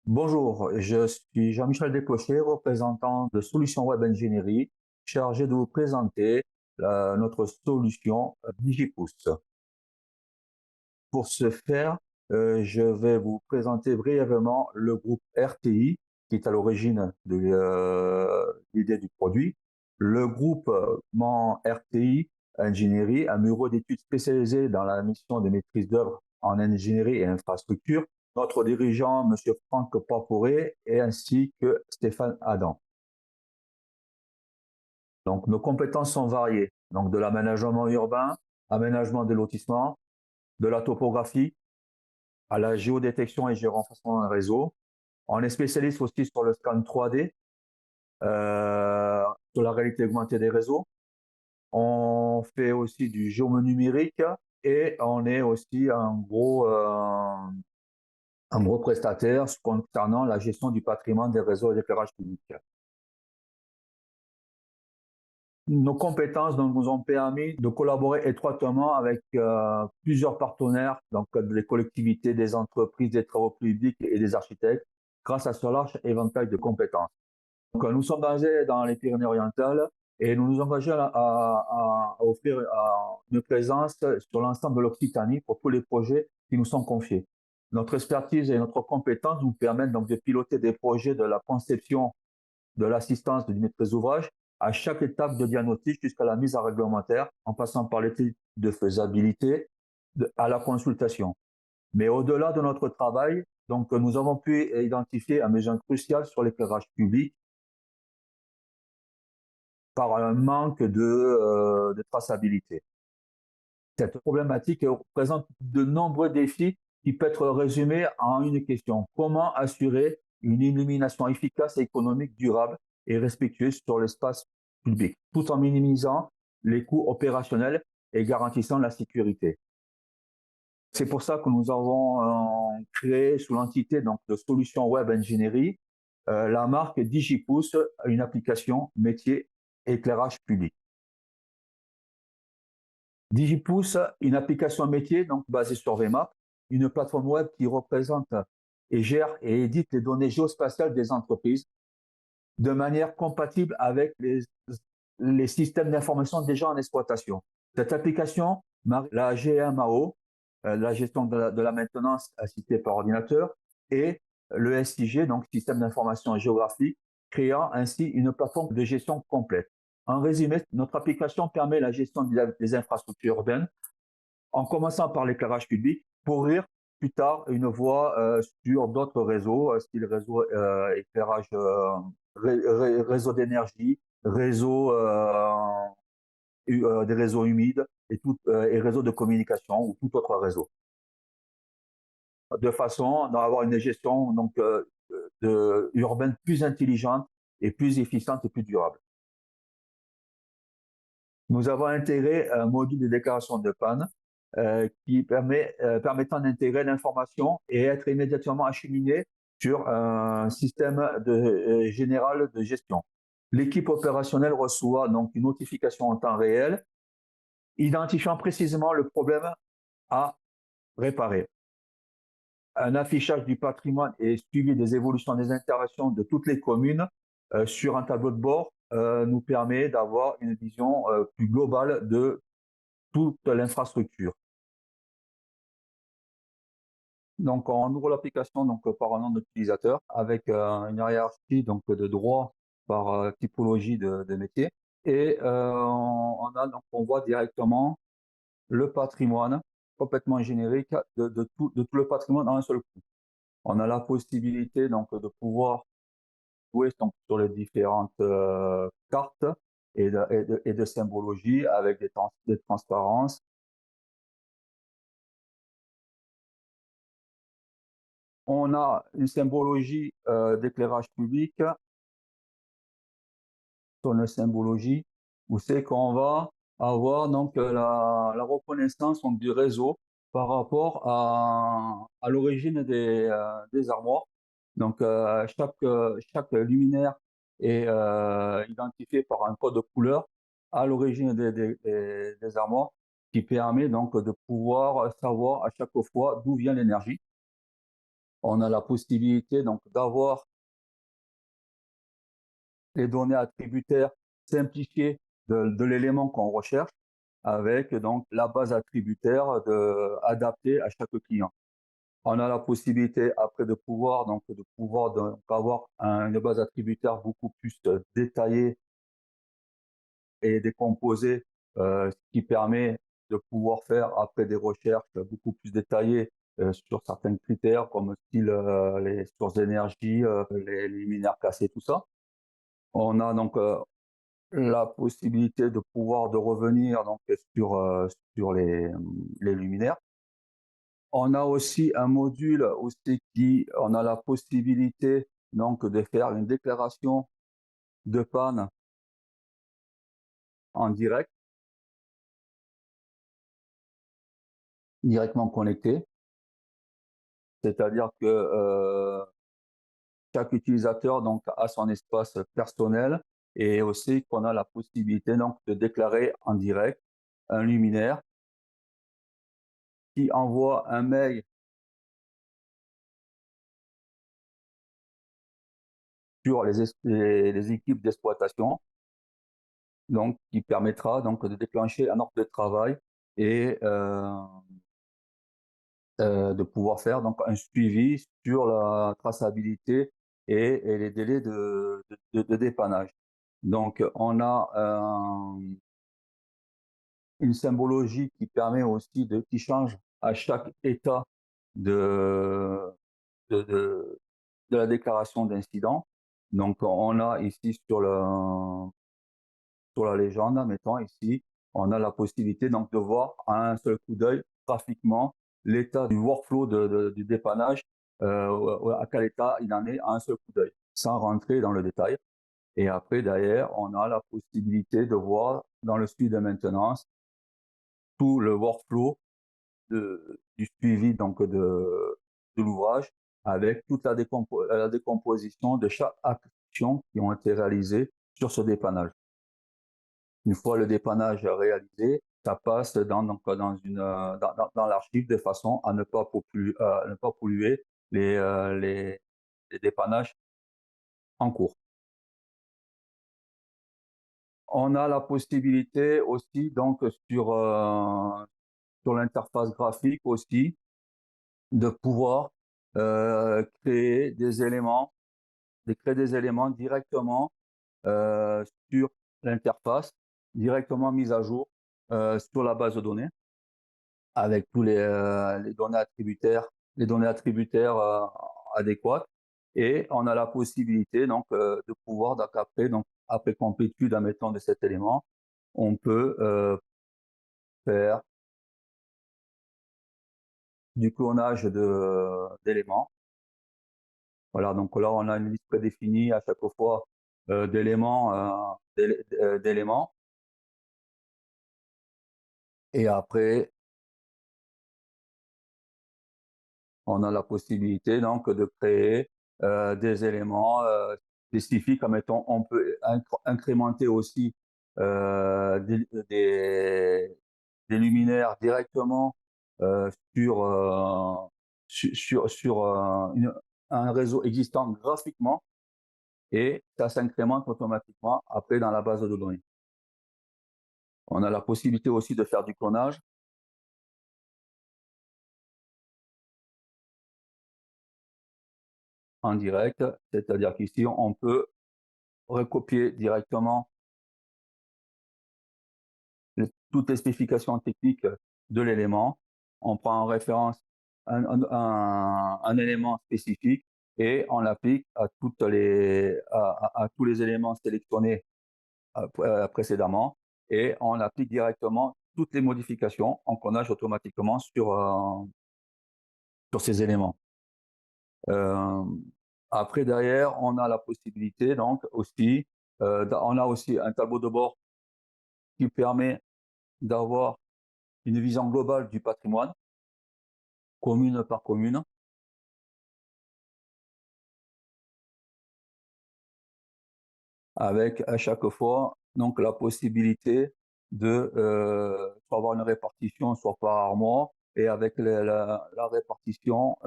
Bonjour, je suis Jean-Michel Desclochers, représentant de Solutions Web Ingénierie, chargé de vous présenter notre solution Digipousse. Pour ce faire, je vais vous présenter brièvement le groupe RTI, qui est à l'origine de l'idée du produit. Le groupement RTI Ingénierie, un bureau d'études spécialisé dans la mission de maîtrise d'œuvre en ingénierie et infrastructure, notre dirigeant, M. Franck Paporé, et ainsi que Stéphane Adam. Donc, nos compétences sont variées, donc de l'aménagement urbain, aménagement des lotissements, de la topographie, à la géodétection et géorenforcement d'un réseau. On est spécialiste aussi sur le scan 3D, sur la réalité augmentée des réseaux. On fait aussi du géomenu numérique et on est aussi un gros prestataire concernant la gestion du patrimoine des réseaux et d'éclairage public. Nos compétences donc, nous ont permis de collaborer étroitement avec plusieurs partenaires, donc des collectivités, des entreprises, des travaux publics et des architectes, grâce à ce large éventail de compétences. Donc, nous sommes basés dans les Pyrénées-Orientales et nous nous engageons à offrir une présence sur l'ensemble de l'Occitanie pour tous les projets qui nous sont confiés. Notre expertise et notre compétence nous permettent donc de piloter des projets de la conception, de l'assistance du maîtrise d'ouvrage à chaque étape de diagnostic jusqu'à la mise en réglementaire, en passant par l'étude de faisabilité à la consultation. Mais au-delà de notre travail, donc, nous avons pu identifier un besoin crucial sur l'éclairage public par un manque de traçabilité. Cette problématique présente de nombreux défis qui peuvent être résumés en une question. Comment assurer une illumination efficace et économique durable et respectueuse sur l'espace public, tout en minimisant les coûts opérationnels et garantissant la sécurité? C'est pour ça que nous avons créé sous l'entité de Solutions Web Ingénierie la marque Digipousse, une application métier éclairage public. Digipousse, une application métier donc basée sur VMAP, une plateforme web qui représente et gère et édite les données géospatiales des entreprises de manière compatible avec les systèmes d'information déjà en exploitation. Cette application marie la GMAO, la gestion de la maintenance assistée par ordinateur, et le SIG, donc système d'information géographique, créant ainsi une plateforme de gestion complète. En résumé, notre application permet la gestion des infrastructures urbaines, en commençant par l'éclairage public, pour ouvrir plus tard une voie sur d'autres réseaux, style réseau éclairage, réseau d'énergie, des réseaux humides et réseaux de communication ou tout autre réseau, de façon à avoir une gestion urbaine plus intelligente et plus efficiente et plus durable. Nous avons intégré un module de déclaration de panne permettant d'intégrer l'information et être immédiatement acheminé sur un système général de gestion. L'équipe opérationnelle reçoit donc une notification en temps réel, identifiant précisément le problème à réparer. Un affichage du patrimoine et suivi des évolutions des interactions de toutes les communes sur un tableau de bord nous permet d'avoir une vision plus globale de toute l'infrastructure. Donc, on ouvre l'application par un nom d'utilisateur avec une hiérarchie de droits par typologie de métier. Et on voit directement le patrimoine complètement générique de tout le patrimoine en un seul coup. On a la possibilité de pouvoir jouer sur les différentes cartes et de symbologie avec des transparences. On a une symbologie d'éclairage public, sur une symbologie où c'est qu'on va avoir la reconnaissance du réseau par rapport à l'origine des armoires. Donc chaque luminaire est identifié par un code de couleur à l'origine des armoires, qui permet donc de pouvoir savoir à chaque fois d'où vient l'énergie. On a la possibilité donc d'avoir les données attributaires simplifiées de l'élément qu'on recherche avec donc la base attributaire adaptée à chaque client. On a la possibilité après de pouvoir avoir une base attributaire beaucoup plus détaillée et décomposée, ce qui permet de pouvoir faire après des recherches beaucoup plus détaillées sur certains critères comme style les sources d'énergie, les luminaires cassés, tout ça. On a donc la possibilité de revenir donc sur les luminaires. On a aussi un module aussi on a la possibilité donc de faire une déclaration de panne en direct, directement connecté. C'est-à-dire que chaque utilisateur donc a son espace personnel et aussi qu'on a la possibilité donc de déclarer en direct un luminaire qui envoie un mail sur les équipes d'exploitation, donc qui permettra donc de déclencher un ordre de travail et de pouvoir faire donc un suivi sur la traçabilité et les délais de dépannage. Donc on a une symbologie qui permet aussi qui change à chaque état de, de, de, de la déclaration d'incident. Donc on a ici sur la légende, mettons ici, on a la possibilité donc de voir à un seul coup d'œil graphiquement l'état du workflow du dépannage, à quel état il en est à un seul coup d'œil, sans rentrer dans le détail. Et après, derrière, on a la possibilité de voir dans le suivi de maintenance tout le workflow du suivi donc de l'ouvrage avec toute la décomposition de chaque action qui ont été réalisées sur ce dépannage. Une fois le dépannage réalisé, ça passe dans l'archive de façon à ne pas polluer les dépannages en cours. On a la possibilité aussi, donc, sur l'interface graphique aussi, de pouvoir créer des éléments directement sur l'interface, directement mise à jour sur la base de données, avec tous les données attributaires adéquates. Et on a la possibilité donc de pouvoir, donc après complétude, admettons, de cet élément, on peut faire du clonage d'éléments. Voilà, donc là, on a une liste prédéfinie à chaque fois d'éléments. Et après, on a la possibilité donc de créer des éléments spécifiques. Mettons, on peut incrémenter aussi des luminaires directement euh, sur, euh, sur un réseau existant graphiquement et ça s'incrémente automatiquement après dans la base de données. On a la possibilité aussi de faire du clonage en direct, c'est-à-dire qu'ici, on peut recopier directement toutes les spécifications techniques de l'élément. On prend en référence un élément spécifique et on l'applique à tous les éléments sélectionnés précédemment et on applique directement toutes les modifications en clonage automatiquement sur ces éléments. Euh, Après, derrière, on a la possibilité donc aussi, on a aussi un tableau de bord qui permet d'avoir une vision globale du patrimoine, commune par commune, avec à chaque fois donc la possibilité de soit avoir une répartition soit par mois et avec la répartition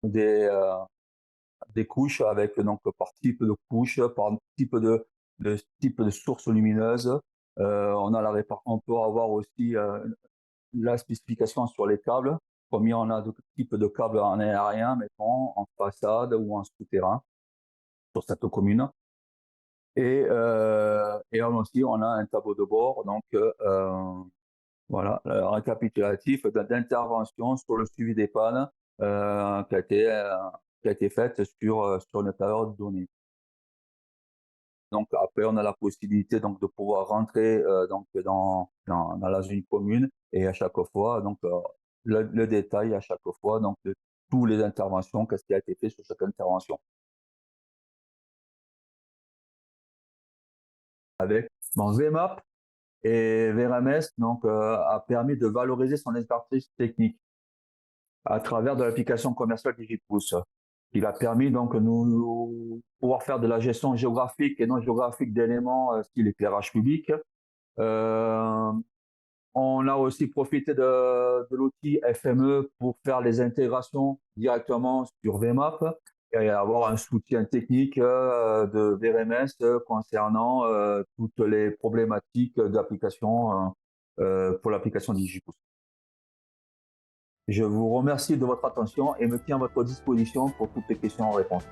des couches avec donc par type de couche, par type de source lumineuse. On peut avoir aussi la spécification sur les câbles. Combien on a de types de câbles en aérien, mettons, en façade ou en souterrain sur cette commune. Et aussi, on a un tableau de bord, donc voilà, récapitulatif d'intervention sur le suivi des pannes qui a été faite sur une période donnée. Donc après, on a la possibilité donc de pouvoir rentrer donc dans la zone commune et à chaque fois donc le détail à chaque fois donc de toutes les interventions, qu'est-ce qui a été fait sur chaque intervention. Avec mon VMAP et VRMS donc a permis de valoriser son expertise technique à travers de l'application commerciale DigiPouce. Il a permis donc nous pouvoir faire de la gestion géographique et non géographique d'éléments style éclairage public. Euh, on a aussi profité de l'outil FME pour faire les intégrations directement sur VMAP et avoir un soutien technique de VRMS concernant toutes les problématiques d'application pour l'application DigiPouce. Je vous remercie de votre attention et me tiens à votre disposition pour toutes les questions en réponse.